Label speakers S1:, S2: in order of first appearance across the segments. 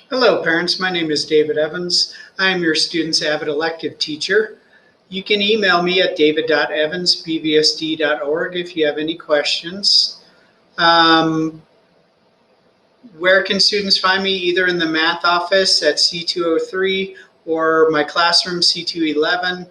S1: Hello parents, my name is David Evans. I am your student's AVID elective teacher. You can email me at david.evans@pvsd.org if you have any questions. Where can students find me? Either in the math office at C203 or my classroom C211.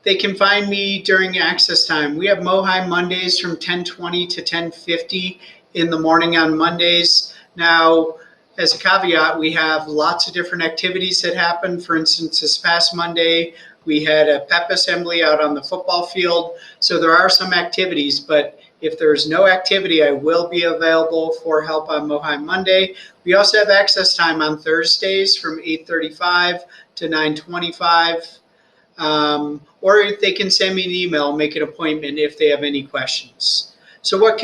S1: They can find me during access time. We have Mohi Mondays from 10:20 to 10:50 in the morning on Mondays. Now, as a caveat, we have lots of different activities that happen. For instance, this past Monday, we had a pep assembly out on the football field. So there are some activities, but if there's no activity, I will be available for help on Mohi Monday. We also have access time on Thursdays from 8:35 to 9:25. Or they can send me an email, make an appointment if they have any questions. So what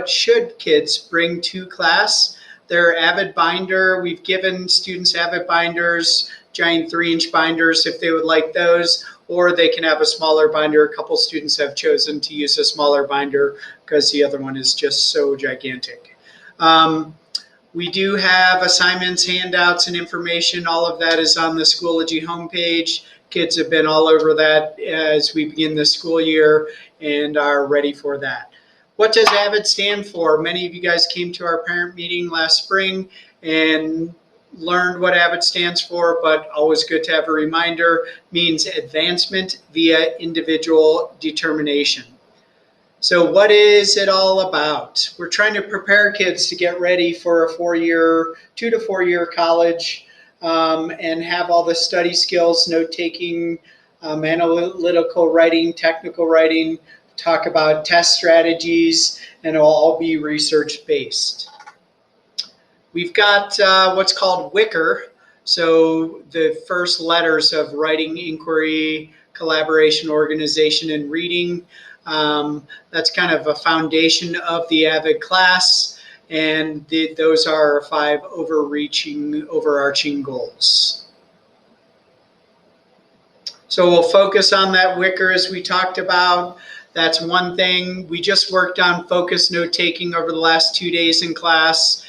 S1: should kids bring to class? Their AVID binder. We've given students AVID binders, giant 3-inch binders if they would like those, or they can have a smaller binder. A couple students have chosen to use a smaller binder because the other one is just so gigantic. We do have assignments, handouts, and information. All of that is on the Schoology homepage. Kids have been all over that as we begin the school year and are ready for that. What does AVID stand for? Many of you guys came to our parent meeting last spring and learned what AVID stands for, but always good to have a reminder. Means advancement via individual determination. So what is it all about? We're trying to prepare kids to get ready for a 2 to 4 year college and have all the study skills, note-taking, analytical writing, technical writing, talk about test strategies, and it'll all be research-based. We've got what's called WICR, so the first letters of writing, inquiry, collaboration, organization, and reading. That's kind of a foundation of the AVID class, and those are our 5 overarching goals. So we'll focus on that WICR as we talked about. That's one thing. We just worked on focus note-taking over the last 2 days in class.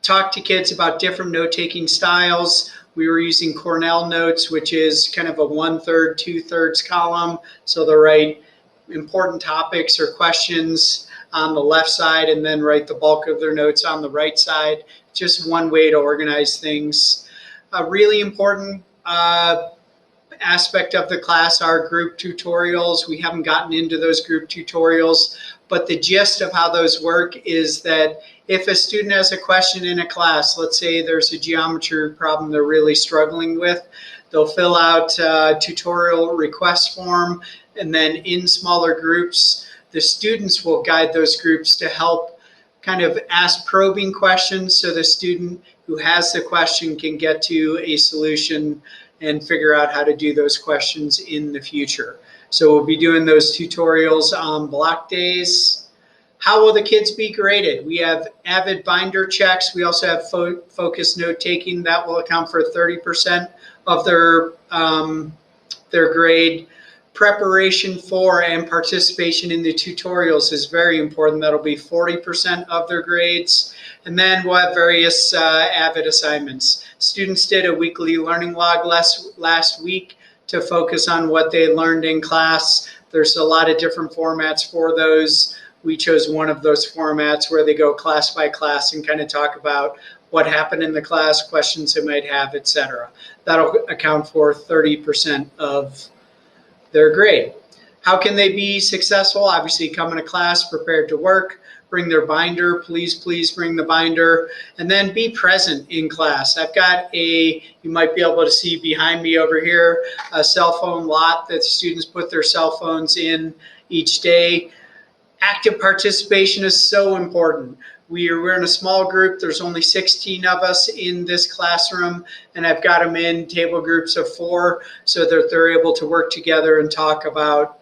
S1: Talked to kids about different note-taking styles. We were using Cornell Notes, which is kind of a 1/3, 2/3 column. So they'll write important topics or questions on the left side and then write the bulk of their notes on the right side. Just one way to organize things. A really important aspect of the class are group tutorials. We haven't gotten into those group tutorials, but the gist of how those work is that if a student has a question in a class, let's say there's a geometry problem they're really struggling with, they'll fill out a tutorial request form, and then in smaller groups, the students will guide those groups to help kind of ask probing questions so the student who has the question can get to a solution and figure out how to do those questions in the future. So we'll be doing those tutorials on block days. How will the kids be graded? We have AVID binder checks. We also have focus note-taking. That will account for 30% of their grade. Preparation for and participation in the tutorials is very important. That'll be 40% of their grades. And then we'll have various AVID assignments. Students did a weekly learning log last week to focus on what they learned in class. There's a lot of different formats for those. We chose one of those formats where they go class by class and kind of talk about what happened in the class, questions they might have, etc. That'll account for 30% of their grade. How can they be successful? Obviously, come into class prepared to work, bring their binder, please bring the binder, and then be present in class. I've got you might be able to see behind me over here, a cell phone lot that students put their cell phones in each day. Active participation is so important. We're in a small group. There's only 16 of us in this classroom, and I've got them in table groups of 4 so that they're able to work together and talk about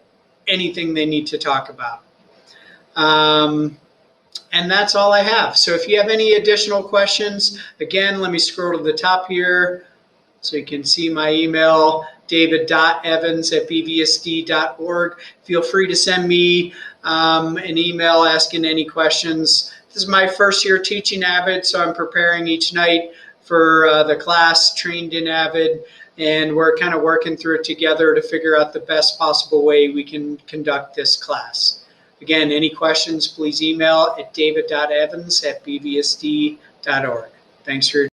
S1: anything they need to talk about. And that's all I have. So if you have any additional questions, again, let me scroll to the top here so you can see my email, david.evans@pvsd.org. Feel free to send me an email asking any questions This is my first year teaching AVID, so I'm preparing each night for the class trained in AVID, and we're kind of working through it together to figure out the best possible way we can conduct this class. Again, any questions, please email at david.evans@bvsd.org. Thanks for your